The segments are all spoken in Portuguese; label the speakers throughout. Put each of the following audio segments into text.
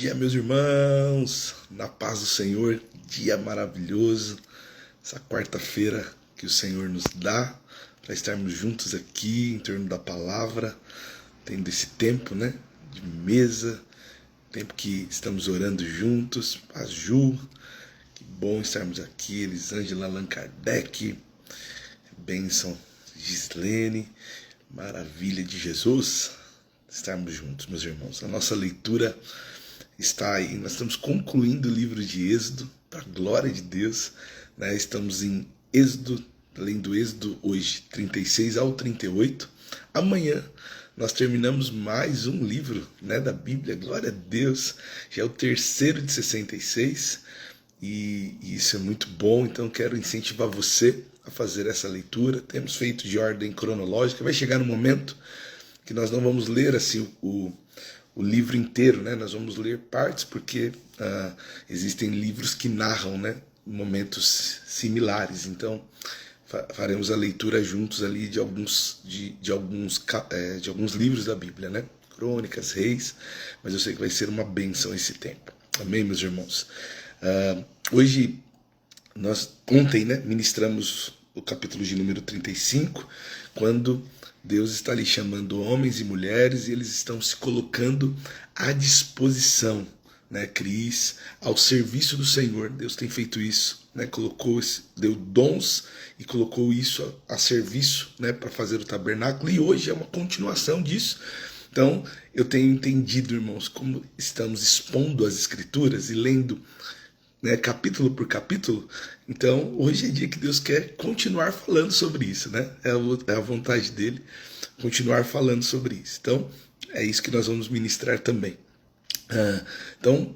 Speaker 1: dia, meus irmãos, na paz do Senhor, dia maravilhoso, essa quarta-feira que o Senhor nos dá para estarmos juntos aqui em torno da palavra, tendo esse tempo, né, de mesa, tempo que estamos orando juntos. Paz, Ju, que bom estarmos aqui, Elisângela Allan Kardec, bênção Gislene, maravilha de Jesus, estarmos juntos, meus irmãos. A nossa leitura está aí, nós estamos concluindo o livro de Êxodo, para a glória de Deus, né? Estamos em Êxodo, além do Êxodo hoje, 36 ao 38. Amanhã nós terminamos mais um livro, né, da Bíblia, glória a Deus, já é o terceiro de 66, e isso é muito bom, então quero incentivar você a fazer essa leitura. Temos feito de ordem cronológica, vai chegar no momento que nós não vamos ler assim o livro inteiro, né? Nós vamos ler partes, porque existem livros que narram, né, momentos similares. Então faremos a leitura juntos ali de alguns livros da Bíblia, né? Crônicas, Reis, mas eu sei que vai ser uma bênção esse tempo. Amém, meus irmãos? Ontem, né, ministramos o capítulo de número 35, quando Deus está ali chamando homens e mulheres e eles estão se colocando à disposição, né, Cris, ao serviço do Senhor. Deus tem feito isso, né, deu dons e colocou isso a serviço, né, para fazer o tabernáculo, e hoje é uma continuação disso. Então, eu tenho entendido, irmãos, como estamos expondo as Escrituras e lendo, né, capítulo por capítulo. Então hoje é dia que Deus quer continuar falando sobre isso, né? É a vontade dele continuar falando sobre isso. Então é isso que nós vamos ministrar também. Então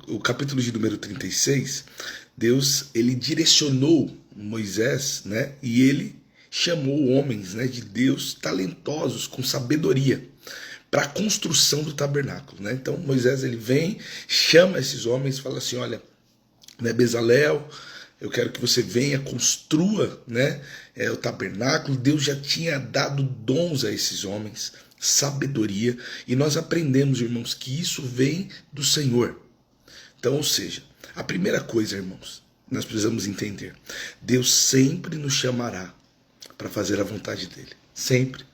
Speaker 1: o capítulo de número 36, Deus ele direcionou Moisés, né? E ele chamou homens, né, de Deus talentosos, com sabedoria, para a construção do tabernáculo, né? Então Moisés ele vem, chama esses homens e fala assim: olha, né, Bezalel, eu quero que você venha, construa, né, o tabernáculo. Deus já tinha dado dons a esses homens, sabedoria, e nós aprendemos, irmãos, que isso vem do Senhor. Então, ou seja, a primeira coisa, irmãos, nós precisamos entender: Deus sempre nos chamará para fazer a vontade dele, sempre.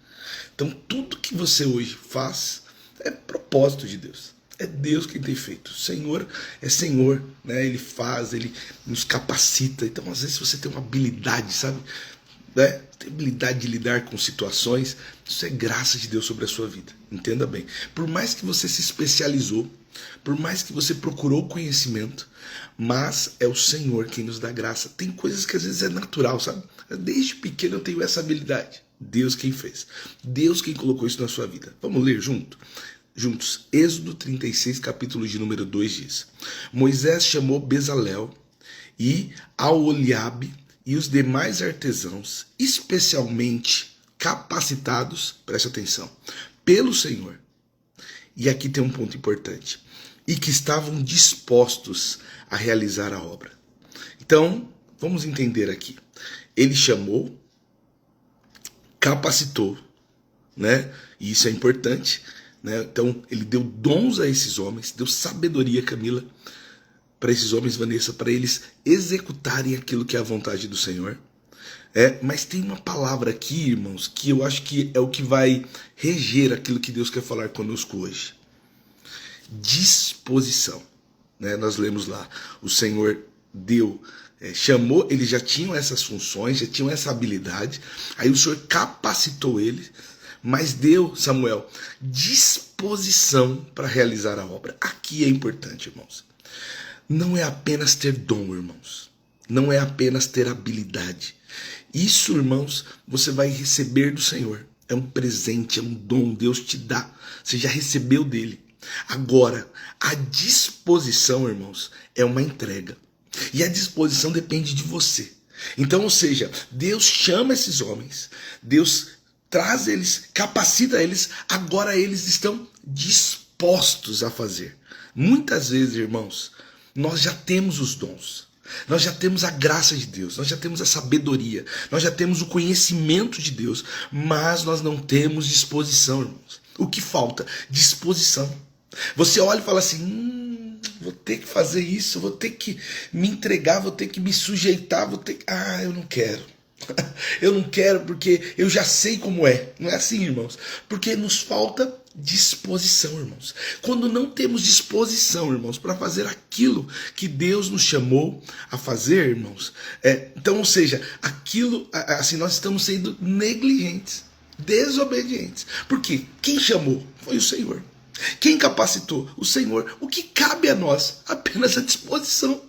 Speaker 1: Então tudo que você hoje faz é propósito de Deus. É Deus quem tem feito. O Senhor é Senhor, né? Ele faz, Ele nos capacita. Então, às vezes, você tem uma habilidade, sabe? Né? Tem habilidade de lidar com situações. Isso é graça de Deus sobre a sua vida. Entenda bem. Por mais que você se especializou, por mais que você procurou conhecimento, mas é o Senhor quem nos dá graça. Tem coisas que às vezes é natural, sabe? Desde pequeno eu tenho essa habilidade. Deus quem fez. Deus quem colocou isso na sua vida. Vamos ler juntos, Êxodo 36, capítulo de número 2 diz: Moisés chamou Bezalel e Aholiabe e os demais artesãos, especialmente capacitados, preste atenção, pelo Senhor. E aqui tem um ponto importante: e que estavam dispostos a realizar a obra. Então, vamos entender aqui. Ele chamou, capacitou, né? E isso é importante. Então ele deu dons a esses homens, deu sabedoria, Camila, para esses homens, Vanessa, para eles executarem aquilo que é a vontade do Senhor. Mas tem uma palavra aqui, irmãos, que eu acho que é o que vai reger aquilo que Deus quer falar conosco hoje: disposição, né? Nós lemos lá, o Senhor chamou, eles já tinham essas funções, já tinham essa habilidade, aí o Senhor capacitou eles, mas deu, Samuel, disposição para realizar a obra. Aqui é importante, irmãos. Não é apenas ter dom, irmãos. Não é apenas ter habilidade. Isso, irmãos, você vai receber do Senhor. É um presente, é um dom, Deus te dá. Você já recebeu dele. Agora, a disposição, irmãos, é uma entrega. E a disposição depende de você. Então, ou seja, Deus chama esses homens, Deus traz eles, capacita eles, agora eles estão dispostos a fazer. Muitas vezes, irmãos, nós já temos os dons, nós já temos a graça de Deus, nós já temos a sabedoria, nós já temos o conhecimento de Deus, mas nós não temos disposição, irmãos. O que falta? Disposição. Você olha e fala assim, vou ter que fazer isso, vou ter que me entregar, vou ter que me sujeitar, vou ter que... Ah, eu não quero. Eu não quero porque eu já sei como é. Não é assim, irmãos. Porque nos falta disposição, irmãos. Quando não temos disposição, irmãos, para fazer aquilo que Deus nos chamou a fazer, irmãos, então, ou seja, aquilo, assim, nós estamos sendo negligentes, desobedientes. Por quê? Quem chamou foi o Senhor. Quem capacitou? O Senhor. O que cabe a nós? Apenas a disposição.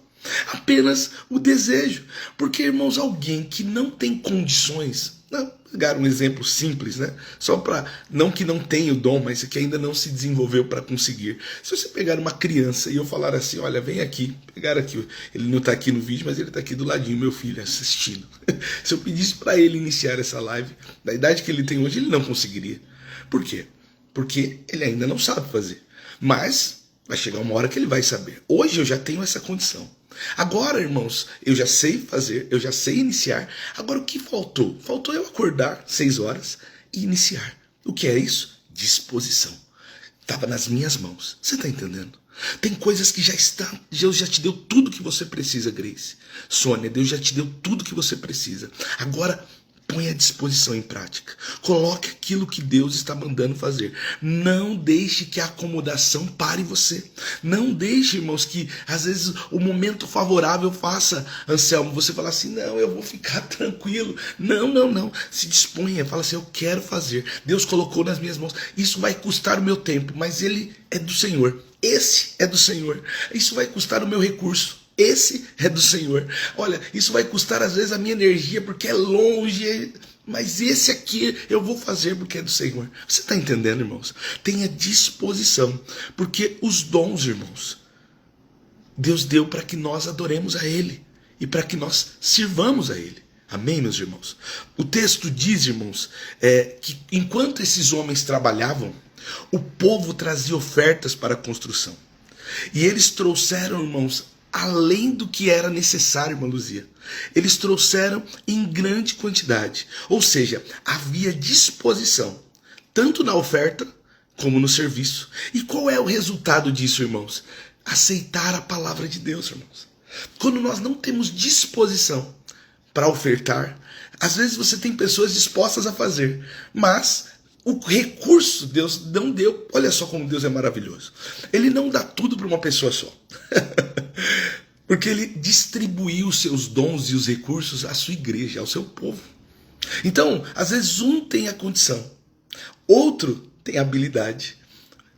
Speaker 1: Apenas o desejo. Porque, irmãos, alguém que não tem condições, pegar um exemplo simples, né? Só para, não que não tenha o dom, mas que ainda não se desenvolveu para conseguir. Se você pegar uma criança e eu falar assim, olha, vem aqui, pegar aqui, ele não está aqui no vídeo, mas ele está aqui do ladinho, meu filho, assistindo. Se eu pedisse para ele iniciar essa live, da idade que ele tem hoje, ele não conseguiria. Por quê? Porque ele ainda não sabe fazer. Mas vai chegar uma hora que ele vai saber. Hoje eu já tenho essa condição. Agora, irmãos, eu já sei fazer, eu já sei iniciar. Agora, o que faltou? Faltou eu acordar 6 horas e iniciar. O que é isso? Disposição. Estava nas minhas mãos. Você está entendendo? Tem coisas que já estão. Deus já te deu tudo que você precisa, Grace. Sônia, Deus já te deu tudo que você precisa. Agora, põe a disposição em prática. Coloque aquilo que Deus está mandando fazer. Não deixe que a acomodação pare você. Não deixe, irmãos, que às vezes o momento favorável faça, Anselmo, você falar assim, não, eu vou ficar tranquilo. Não. Se disponha, fala assim, eu quero fazer. Deus colocou nas minhas mãos. Isso vai custar o meu tempo, mas ele é do Senhor. Esse é do Senhor. Isso vai custar o meu recurso. Esse é do Senhor. Olha, isso vai custar às vezes a minha energia porque é longe, mas esse aqui eu vou fazer porque é do Senhor. Você está entendendo, irmãos? Tenha disposição, porque os dons, irmãos, Deus deu para que nós adoremos a Ele e para que nós sirvamos a Ele. Amém, meus irmãos? O texto diz, irmãos, que enquanto esses homens trabalhavam, o povo trazia ofertas para a construção. E eles trouxeram, irmãos, além do que era necessário, irmã Luzia. Eles trouxeram em grande quantidade. Ou seja, havia disposição, tanto na oferta como no serviço. E qual é o resultado disso, irmãos? Aceitar a palavra de Deus, irmãos. Quando nós não temos disposição para ofertar, às vezes você tem pessoas dispostas a fazer, mas o recurso Deus não deu. Olha só como Deus é maravilhoso. Ele não dá tudo para uma pessoa só. Porque ele distribuiu os seus dons e os recursos à sua igreja, ao seu povo. Então, às vezes um tem a condição, outro tem a habilidade.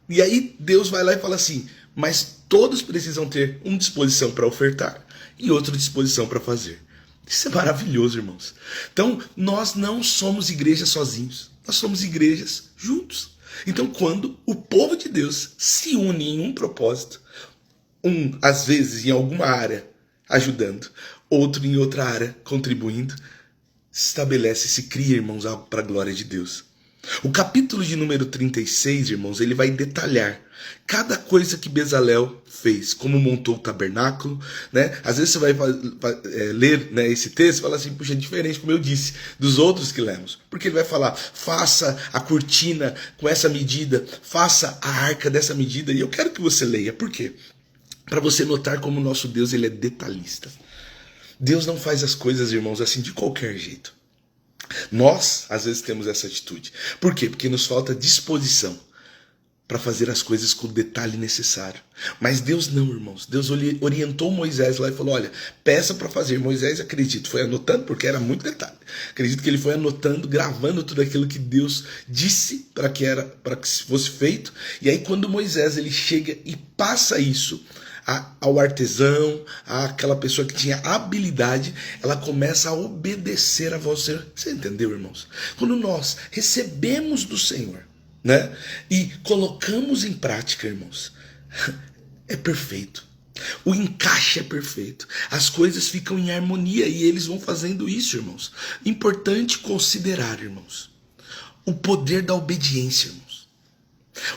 Speaker 1: E aí Deus vai lá e fala assim, mas todos precisam ter uma disposição para ofertar e outra disposição para fazer. Isso é maravilhoso, irmãos. Então, nós não somos igrejas sozinhos. Nós somos igrejas juntos. Então, quando o povo de Deus se une em um propósito, um, às vezes, em alguma área ajudando, outro em outra área contribuindo, se estabelece, se cria, irmãos, algo para a glória de Deus. O capítulo de número 36, irmãos, ele vai detalhar cada coisa que Bezalel fez, como montou o tabernáculo, né? Às vezes você vai ler, né, esse texto e fala assim, puxa, é diferente, como eu disse, dos outros que lemos. Porque ele vai falar, faça a cortina com essa medida, faça a arca dessa medida. E eu quero que você leia. Por quê? Para você notar como o nosso Deus, ele é detalhista. Deus não faz as coisas, irmãos, assim de qualquer jeito. Nós, às vezes, temos essa atitude. Por quê? Porque nos falta disposição para fazer as coisas com o detalhe necessário. Mas Deus não, irmãos. Deus orientou Moisés lá e falou, olha, peça para fazer. Moisés, acredito, foi anotando, porque era muito detalhe. Acredito que ele foi anotando, gravando tudo aquilo que Deus disse para que fosse feito. E aí quando Moisés ele chega e passa isso ao artesão, àquela pessoa que tinha habilidade, ela começa a obedecer a voz do Senhor. Você entendeu, irmãos? Quando nós recebemos do Senhor, né, e colocamos em prática, irmãos, é perfeito. O encaixe é perfeito. As coisas ficam em harmonia e eles vão fazendo isso, irmãos. Importante considerar, irmãos, o poder da obediência, irmãos.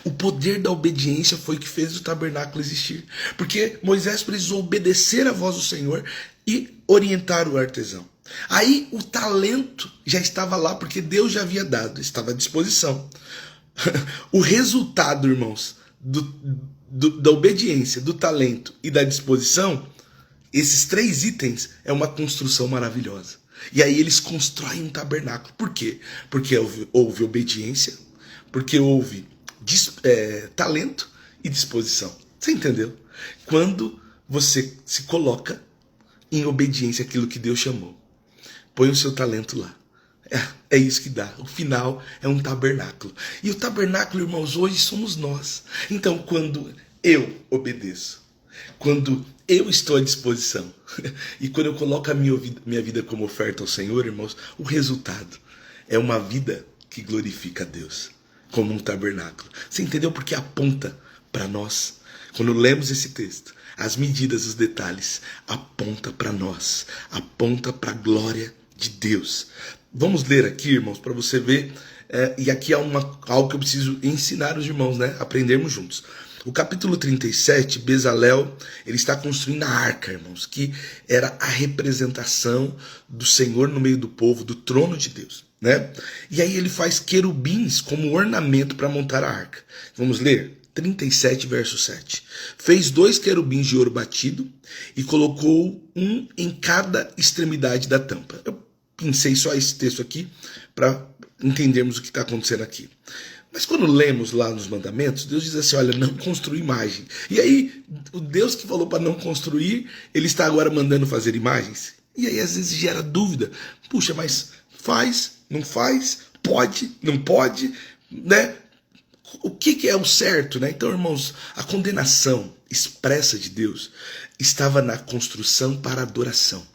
Speaker 1: O poder da obediência foi o que fez o tabernáculo existir. Porque Moisés precisou obedecer a voz do Senhor e orientar o artesão. Aí o talento já estava lá, porque Deus já havia dado, estava à disposição. O resultado, irmãos, da obediência, do talento e da disposição, esses 3 itens é uma construção maravilhosa. E aí eles constroem um tabernáculo. Por quê? Porque houve obediência, porque houve talento e disposição. Você entendeu? Quando você se coloca em obediência àquilo que Deus chamou, põe o seu talento lá. É isso que dá. O final é um tabernáculo. E o tabernáculo, irmãos, hoje somos nós. Então, quando eu obedeço, quando eu estou à disposição e quando eu coloco a minha vida como oferta ao Senhor, irmãos, o resultado é uma vida que glorifica a Deus, como um tabernáculo. Você entendeu? Porque aponta para nós. Quando lemos esse texto, as medidas, os detalhes, aponta para nós, aponta para a glória de Deus. Vamos ler aqui, irmãos, para você ver, e aqui há algo que eu preciso ensinar os irmãos, né? Aprendermos juntos. O capítulo 37, Bezalel, ele está construindo a arca, irmãos, que era a representação do Senhor no meio do povo, do trono de Deus, né? E aí ele faz querubins como ornamento para montar a arca. Vamos ler? 37, verso 7. Fez 2 querubins de ouro batido e colocou um em cada extremidade da tampa. Eu pensei só esse texto aqui para entendermos o que está acontecendo aqui. Mas quando lemos lá nos mandamentos, Deus diz assim, olha, não construa imagem. E aí, o Deus que falou para não construir, ele está agora mandando fazer imagens. E aí, às vezes, gera dúvida. Puxa, mas faz, não faz, pode, não pode, né? O que é o certo, né? Então, irmãos, a condenação expressa de Deus estava na construção para adoração.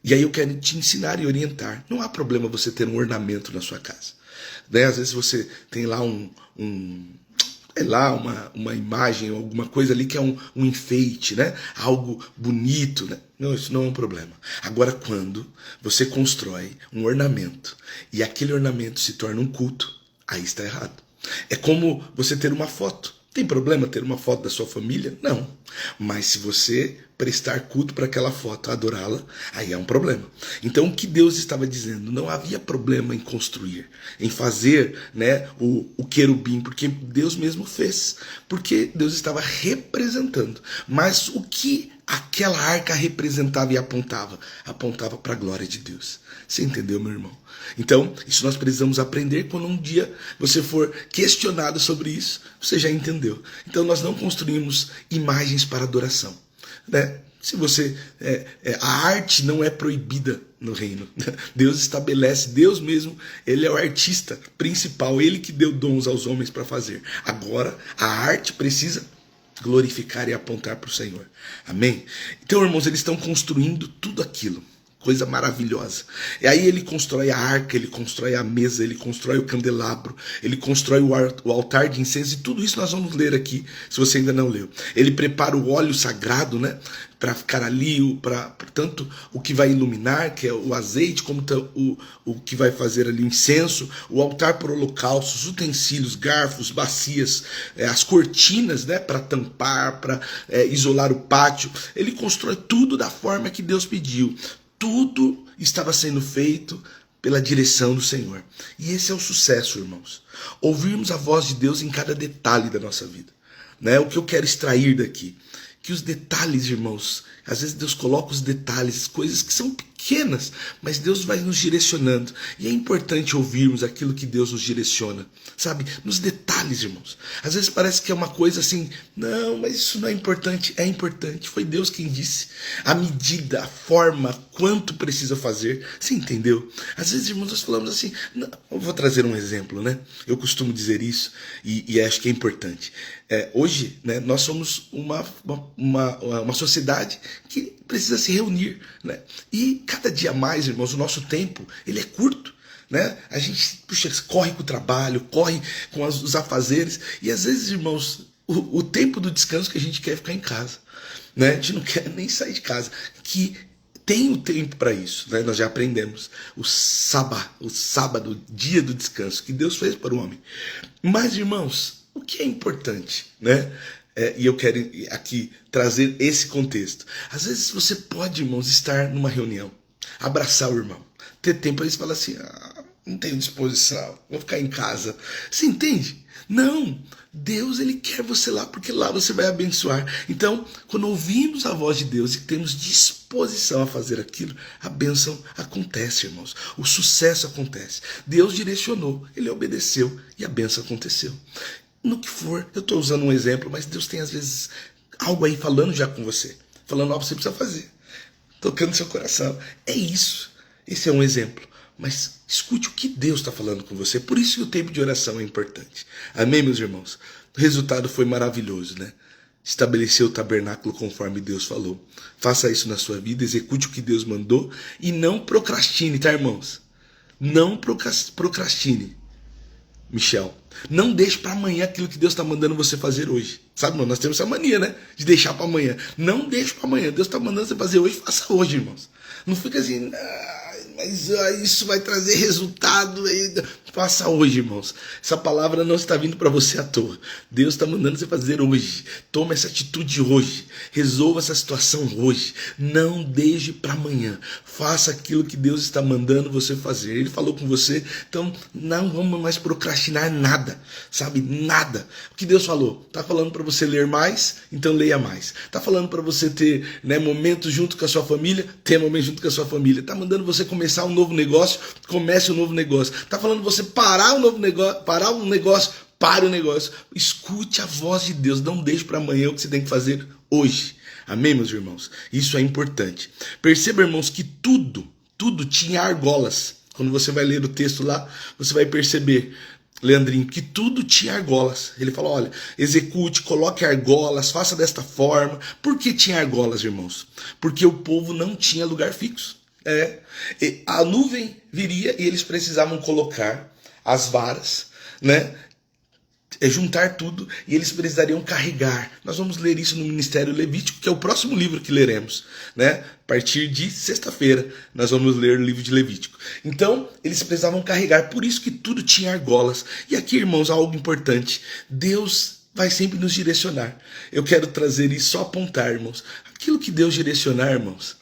Speaker 1: E aí eu quero te ensinar e orientar. Não há problema você ter um ornamento na sua casa. Né? Às vezes você tem lá uma imagem, alguma coisa ali que é um enfeite, né? Algo bonito, né? Não, isso não é um problema. Agora, quando você constrói um ornamento e aquele ornamento se torna um culto, aí está errado. É como você ter uma foto. Tem problema ter uma foto da sua família? Não. Mas se você prestar culto para aquela foto, adorá-la, aí é um problema. Então o que Deus estava dizendo? Não havia problema em construir, em fazer, né, o querubim, porque Deus mesmo fez. Porque Deus estava representando. Mas o que aquela arca representava e apontava? Apontava para a glória de Deus. Você entendeu, meu irmão? Então, isso nós precisamos aprender. Quando um dia você for questionado sobre isso, você já entendeu. Então, nós não construímos imagens para adoração, né? Se você a arte não é proibida no reino. Deus estabelece, Deus mesmo, ele é o artista principal, ele que deu dons aos homens para fazer. Agora, a arte precisa glorificar e apontar para o Senhor. Amém? Então, irmãos, eles estão construindo tudo aquilo. Coisa maravilhosa. E aí ele constrói a arca, ele constrói a mesa, ele constrói o candelabro, ele constrói o altar de incenso, e tudo isso nós vamos ler aqui, se você ainda não leu. Ele prepara o óleo sagrado, né, para ficar ali, tanto o que vai iluminar, que é o azeite, como o que vai fazer ali o incenso, o altar para holocaustos, utensílios, garfos, bacias, as cortinas, né, para tampar, para isolar o pátio. Ele constrói tudo da forma que Deus pediu. Tudo estava sendo feito pela direção do Senhor. E esse é o sucesso, irmãos. Ouvirmos a voz de Deus em cada detalhe da nossa vida. Né? O que eu quero extrair daqui? Que os detalhes, irmãos, às vezes Deus coloca os detalhes, coisas que são pequenas, mas Deus vai nos direcionando. E é importante ouvirmos aquilo que Deus nos direciona, sabe? Nos detalhes, irmãos. Às vezes parece que é uma coisa assim, não, mas isso não é importante. É importante, foi Deus quem disse. A medida, a forma, quanto precisa fazer. Você entendeu? Às vezes, irmãos, nós falamos assim, não, eu vou trazer um exemplo, né? Eu costumo dizer isso e acho que é importante. Hoje, né, nós somos uma sociedade que precisa se reunir, né? E cada dia mais, irmãos, o nosso tempo ele é curto, né? A gente corre com o trabalho, corre com os afazeres, e às vezes, irmãos, o tempo do descanso que a gente quer é ficar em casa, né? A gente não quer nem sair de casa, que tem o tempo para isso, né? Nós já aprendemos o sábado, dia do descanso que Deus fez para o homem. Mas, irmãos, o que é importante, né? E eu quero aqui trazer esse contexto. Às vezes você pode, irmãos, estar numa reunião, abraçar o irmão, ter tempo para eles falar assim, não tenho disposição, vou ficar em casa. Você entende? Não, Deus ele quer você lá, porque lá você vai abençoar. Então, quando ouvimos a voz de Deus e temos disposição a fazer aquilo, a bênção acontece, irmãos. O sucesso acontece. Deus direcionou, ele obedeceu e a bênção aconteceu. No que for, eu estou usando um exemplo, mas Deus tem às vezes algo aí falando já com você. Falando, ó, você precisa fazer. Tocando seu coração. É isso. Esse é um exemplo. Mas escute o que Deus está falando com você. Por isso que o tempo de oração é importante. Amém, meus irmãos? O resultado foi maravilhoso, né? Estabeleceu o tabernáculo conforme Deus falou. Faça isso na sua vida, execute o que Deus mandou e não procrastine, tá, irmãos? Não procrastine. Michel, não deixe para amanhã aquilo que Deus está mandando você fazer hoje. Sabe, irmão, nós temos essa mania, né? De deixar para amanhã. Não deixe para amanhã. Deus está mandando você fazer hoje, faça hoje, irmãos. Não fica assim, mas isso vai trazer resultado ainda. Faça hoje, irmãos. Essa palavra não está vindo para você à toa. Deus está mandando você fazer hoje. Toma essa atitude hoje. Resolva essa situação hoje. Não deixe para amanhã. Faça aquilo que Deus está mandando você fazer. Ele falou com você, então não vamos mais procrastinar nada. Sabe? Nada. O que Deus falou? Está falando para você ler mais? Então leia mais. Está falando para você ter, né, momentos junto com a sua família? Tenha momentos junto com a sua família. Está mandando você começar um novo negócio? Comece um novo negócio. Está falando você parar um novo negócio, pare o negócio. Escute a voz de Deus, não deixe para amanhã o que você tem que fazer hoje. Amém, meus irmãos? Isso é importante. Perceba, irmãos, que tudo tinha argolas. Quando você vai ler o texto lá, você vai perceber, Leandrinho, que tudo tinha argolas. Ele fala, olha, execute, coloque argolas, faça desta forma. Por que tinha argolas, irmãos? Porque o povo não tinha lugar fixo. A nuvem viria e eles precisavam colocar as varas, né? Juntar tudo e eles precisariam carregar. Nós vamos ler isso no Ministério Levítico, que é o próximo livro que leremos, né? A partir de sexta-feira nós vamos ler o livro de Levítico. Então, eles precisavam carregar, por isso que tudo tinha argolas. E aqui, irmãos, algo importante. Deus vai sempre nos direcionar. Eu quero trazer isso, só apontar, irmãos. Aquilo que Deus direcionar, irmãos,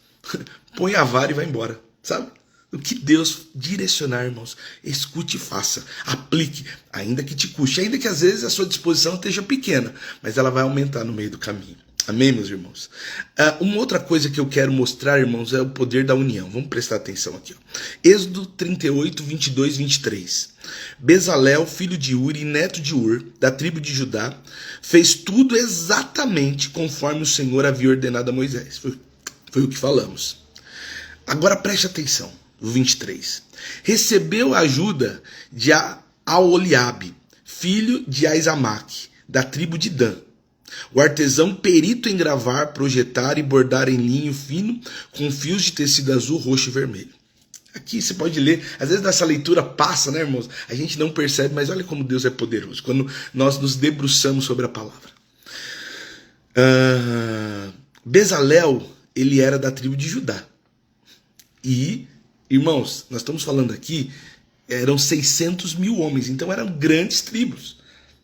Speaker 1: põe a vara e vai embora, sabe? O que Deus direcionar, irmãos, escute e faça, aplique, ainda que te custe, ainda que às vezes a sua disposição esteja pequena, mas ela vai aumentar no meio do caminho. Amém, meus irmãos? Uma outra coisa que eu quero mostrar, irmãos, é o poder da união. Vamos prestar atenção aqui. Ó. Êxodo 38, 22, 23. Bezalel, filho de Uri, neto de Ur, da tribo de Judá, fez tudo exatamente conforme o Senhor havia ordenado a Moisés. Foi o que falamos. Agora preste atenção. O 23. Recebeu a ajuda de Aholiabe, filho de Aizamaque, da tribo de Dan. O artesão perito em gravar, projetar e bordar em linho fino com fios de tecido azul, roxo e vermelho. Aqui você pode ler, às vezes nessa leitura passa, né, irmãos? A gente não percebe, mas olha como Deus é poderoso, quando nós nos debruçamos sobre a palavra. Bezalel, ele era da tribo de Judá. E, irmãos, nós estamos falando aqui, eram 600 mil homens, então eram grandes tribos.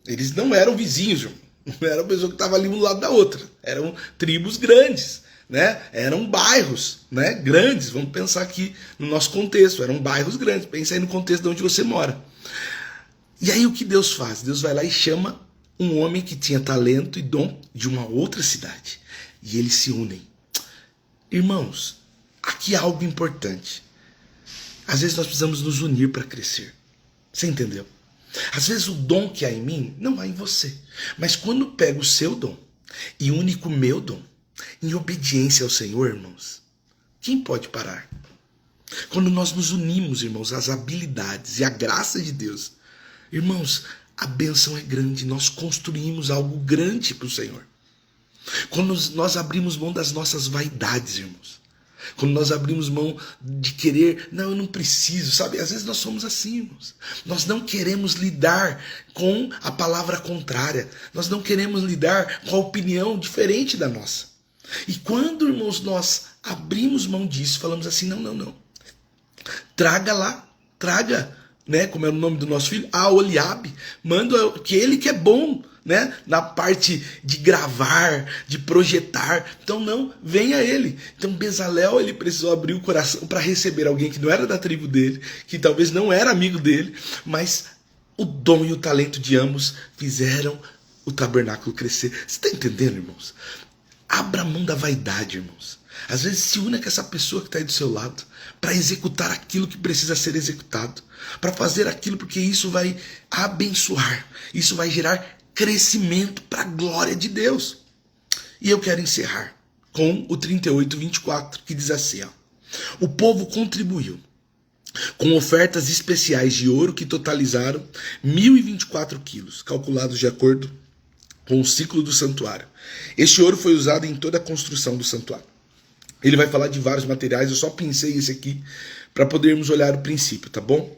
Speaker 1: Eles não eram vizinhos, irmão. Não era uma pessoa que estava ali um lado da outra. Eram tribos grandes, né? Eram bairros, né? Grandes. Vamos pensar aqui no nosso contexto. Eram bairros grandes. Pensa aí no contexto de onde você mora. E aí o que Deus faz? Deus vai lá e chama um homem que tinha talento e dom de uma outra cidade. E eles se unem. Irmãos, aqui há algo importante. Às vezes nós precisamos nos unir para crescer. Você entendeu? Às vezes o dom que há em mim não há em você. Mas quando pego o seu dom e une com o meu dom, em obediência ao Senhor, irmãos, quem pode parar? Quando nós nos unimos, irmãos, às habilidades e à graça de Deus, irmãos, a bênção é grande. Nós construímos algo grande para o Senhor. Quando nós abrimos mão das nossas vaidades, irmãos, quando nós abrimos mão de querer, não, eu não preciso, sabe? Às vezes nós somos assim, irmãos. Nós não queremos lidar com a palavra contrária. Nós não queremos lidar com a opinião diferente da nossa. E quando, irmãos, nós abrimos mão disso, falamos assim, não. Traga lá, traga, né? Como é o nome do nosso filho? Aholiabe. Manda que ele que é bom, né, na parte de gravar, de projetar. Então não, venha ele. Então Bezalel, ele precisou abrir o coração para receber alguém que não era da tribo dele, que talvez não era amigo dele, mas o dom e o talento de ambos fizeram o tabernáculo crescer. Você está entendendo, irmãos? Abra mão da vaidade, irmãos. Às vezes se una com essa pessoa que está aí do seu lado para executar aquilo que precisa ser executado, para fazer aquilo, porque isso vai abençoar, isso vai gerar crescimento para a glória de Deus. E eu quero encerrar com o 38:24, que diz assim, ó: o povo contribuiu com ofertas especiais de ouro que totalizaram 1.024 quilos, calculados de acordo com o ciclo do santuário. Este ouro foi usado em toda a construção do santuário. Ele vai falar de vários materiais, eu só pensei esse aqui para podermos olhar o princípio, tá bom?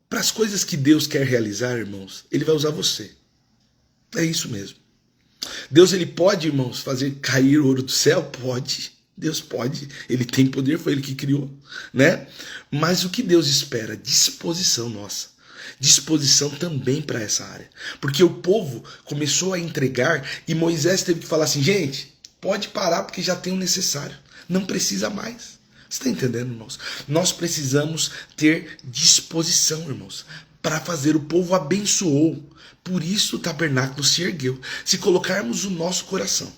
Speaker 1: Para as coisas que Deus quer realizar, irmãos, ele vai usar você. É isso mesmo. Deus, ele pode, irmãos, fazer cair ouro do céu? Pode. Deus pode. Ele tem poder, foi ele que criou, né? Mas o que Deus espera? Disposição nossa. Disposição também para essa área. Porque o povo começou a entregar e Moisés teve que falar assim, gente, pode parar porque já tem o necessário. Não precisa mais. Você está entendendo, irmãos? Nós precisamos ter disposição, irmãos, para fazer. O povo abençoou. Por isso o tabernáculo se ergueu. Se colocarmos o nosso coração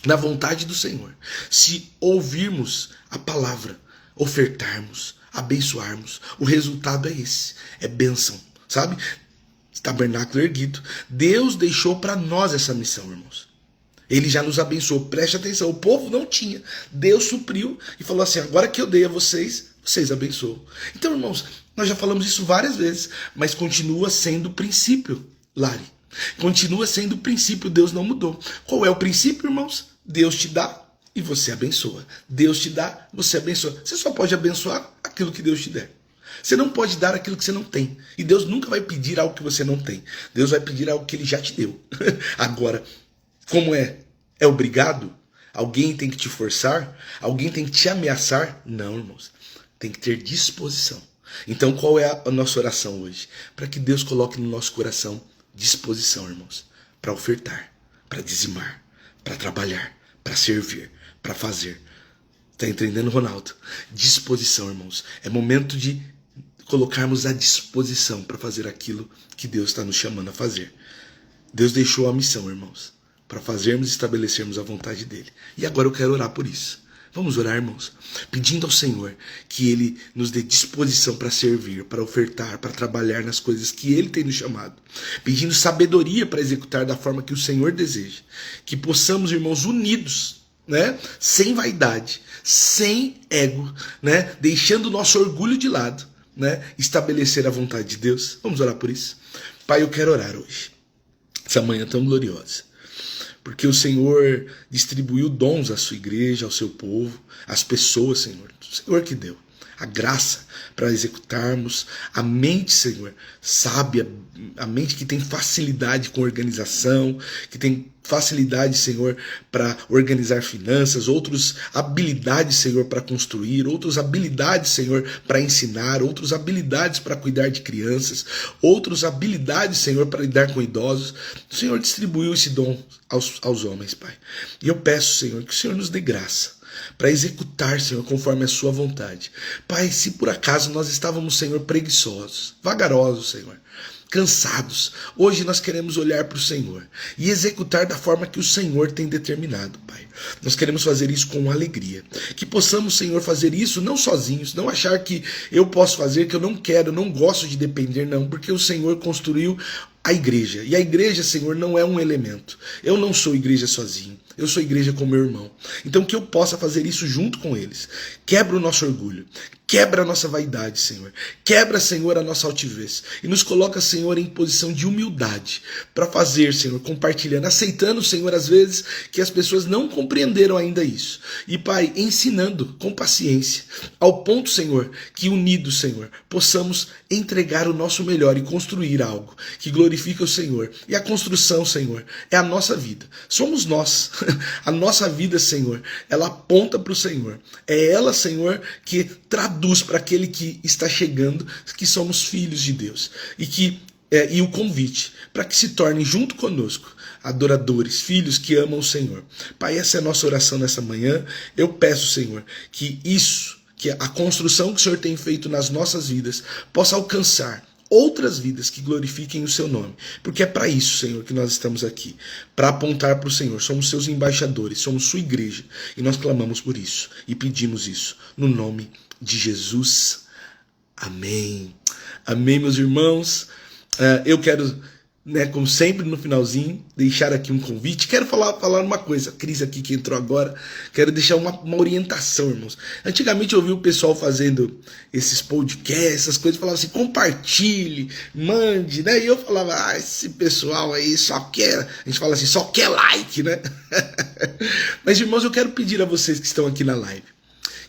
Speaker 1: na vontade do Senhor, se ouvirmos a palavra, ofertarmos, abençoarmos, o resultado é esse. É bênção, sabe? Tabernáculo erguido. Deus deixou para nós essa missão, irmãos. Ele já nos abençoou, preste atenção, o povo não tinha. Deus supriu e falou assim, agora que eu dei a vocês, vocês abençoam. Então, irmãos, nós já falamos isso várias vezes, mas continua sendo o princípio, Lari. Continua sendo o princípio, Deus não mudou. Qual é o princípio, irmãos? Deus te dá e você abençoa. Deus te dá, você abençoa. Você só pode abençoar aquilo que Deus te der. Você não pode dar aquilo que você não tem. E Deus nunca vai pedir algo que você não tem. Deus vai pedir algo que Ele já te deu. Agora, como é obrigado? Alguém tem que te forçar? Alguém tem que te ameaçar? Não, irmãos. Tem que ter disposição. Então, qual é a nossa oração hoje? Para que Deus coloque no nosso coração disposição, irmãos. Para ofertar, para dizimar, para trabalhar, para servir, para fazer. Está entendendo, Ronaldo? Disposição, irmãos. É momento de colocarmos à disposição para fazer aquilo que Deus está nos chamando a fazer. Deus deixou a missão, irmãos, para fazermos e estabelecermos a vontade dele. E agora eu quero orar por isso. Vamos orar, irmãos, pedindo ao Senhor que Ele nos dê disposição para servir, para ofertar, para trabalhar nas coisas que Ele tem nos chamado. Pedindo sabedoria para executar da forma que o Senhor deseja. Que possamos, irmãos, unidos, né? Sem vaidade, sem ego, né? Deixando o nosso orgulho de lado, né? Estabelecer a vontade de Deus. Vamos orar por isso? Pai, eu quero orar hoje, essa manhã tão gloriosa. Porque o Senhor distribuiu dons à sua igreja, ao seu povo, às pessoas, Senhor. O Senhor que deu a graça para executarmos, a mente, Senhor, sábia, a mente que tem facilidade com organização, que tem facilidade, Senhor, para organizar finanças, outras habilidades, Senhor, para construir, outras habilidades, Senhor, para ensinar, outras habilidades para cuidar de crianças, outras habilidades, Senhor, para lidar com idosos. O Senhor distribuiu esse dom aos homens, Pai. E eu peço, Senhor, que o Senhor nos dê graça para executar, Senhor, conforme a sua vontade. Pai, se por acaso nós estávamos, Senhor, preguiçosos, vagarosos, Senhor, cansados, hoje nós queremos olhar para o Senhor e executar da forma que o Senhor tem determinado, Pai. Nós queremos fazer isso com alegria. Que possamos, Senhor, fazer isso não sozinhos, não achar que eu posso fazer, que eu não quero, eu não gosto de depender, não, porque o Senhor construiu a igreja. E a igreja, Senhor, não é um elemento. Eu não sou igreja sozinho. Eu sou igreja com meu irmão. Então que eu possa fazer isso junto com eles. Quebra o nosso orgulho. Quebra a nossa vaidade, Senhor. Quebra, Senhor, a nossa altivez. E nos coloca, Senhor, em posição de humildade para fazer, Senhor, compartilhando, aceitando, Senhor, às vezes que as pessoas não compreenderam ainda isso. E, Pai, ensinando com paciência, ao ponto, Senhor, que unidos, Senhor, possamos entregar o nosso melhor e construir algo que glorifica o Senhor. E a construção, Senhor, é a nossa vida. Somos nós. A nossa vida, Senhor, ela aponta para o Senhor. É ela, Senhor, que traduz para aquele que está chegando que somos filhos de Deus. E que e o convite para que se tornem junto conosco adoradores, filhos que amam o Senhor. Pai, essa é a nossa oração nessa manhã. Eu peço, Senhor, que a construção que o Senhor tem feito nas nossas vidas possa alcançar outras vidas que glorifiquem o seu nome. Porque é para isso, Senhor, que nós estamos aqui. Para apontar para o Senhor. Somos seus embaixadores, somos sua igreja. E nós clamamos por isso e pedimos isso no nome de Jesus. Amém. Amém, meus irmãos. Eu quero, como sempre no finalzinho, deixar aqui um convite. Quero falar uma coisa, a Cris aqui que entrou agora, quero deixar uma orientação, irmãos. Antigamente eu ouvi o pessoal fazendo esses podcasts, essas coisas, falava assim, compartilhe, mande, né? E eu falava, esse pessoal aí só quer, a gente fala assim, só quer like, né? Mas, irmãos, eu quero pedir a vocês que estão aqui na live,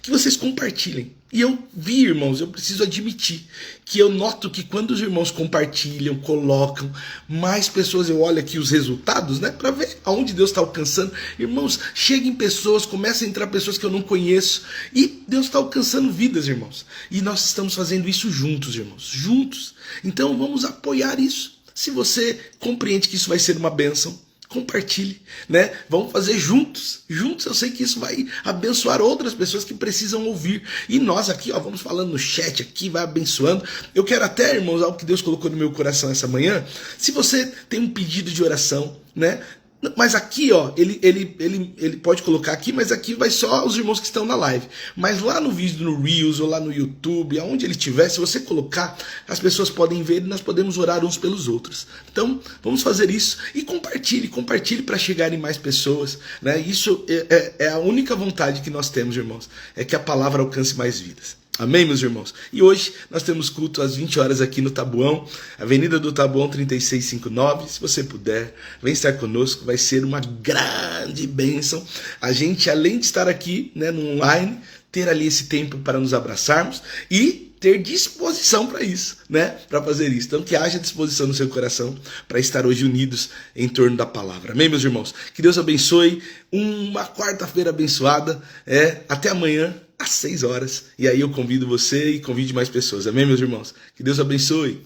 Speaker 1: que vocês compartilhem. E eu vi, irmãos, eu preciso admitir, que eu noto que quando os irmãos compartilham, colocam, mais pessoas, eu olho aqui os resultados, né, para ver aonde Deus está alcançando. Irmãos, cheguem pessoas, começam a entrar pessoas que eu não conheço, e Deus está alcançando vidas, irmãos. E nós estamos fazendo isso juntos, irmãos, juntos. Então vamos apoiar isso. Se você compreende que isso vai ser uma bênção, compartilhe, né? Vamos fazer juntos. Juntos eu sei que isso vai abençoar outras pessoas que precisam ouvir. E nós aqui, vamos falando no chat aqui, vai abençoando. Eu quero até, irmãos, algo que Deus colocou no meu coração essa manhã. Se você tem um pedido de oração, né? Mas aqui, ele pode colocar aqui, mas aqui vai só os irmãos que estão na live. Mas lá no vídeo, no Reels ou lá no YouTube, aonde ele estiver, se você colocar, as pessoas podem ver e nós podemos orar uns pelos outros. Então, vamos fazer isso e compartilhe para chegarem mais pessoas, né? Isso é a única vontade que nós temos, irmãos, é que a palavra alcance mais vidas. Amém, meus irmãos? E hoje nós temos culto às 20 horas aqui no Taboão, Avenida do Taboão 3659. Se você puder, vem estar conosco, vai ser uma grande bênção. A gente, além de estar aqui, né, no online, ter ali esse tempo para nos abraçarmos e ter disposição para isso, né? Para fazer isso. Então, que haja disposição no seu coração para estar hoje unidos em torno da palavra. Amém, meus irmãos? Que Deus abençoe. Uma quarta-feira abençoada. Até amanhã, às 6 horas. E aí eu convido você e convide mais pessoas. Amém, meus irmãos? Que Deus abençoe.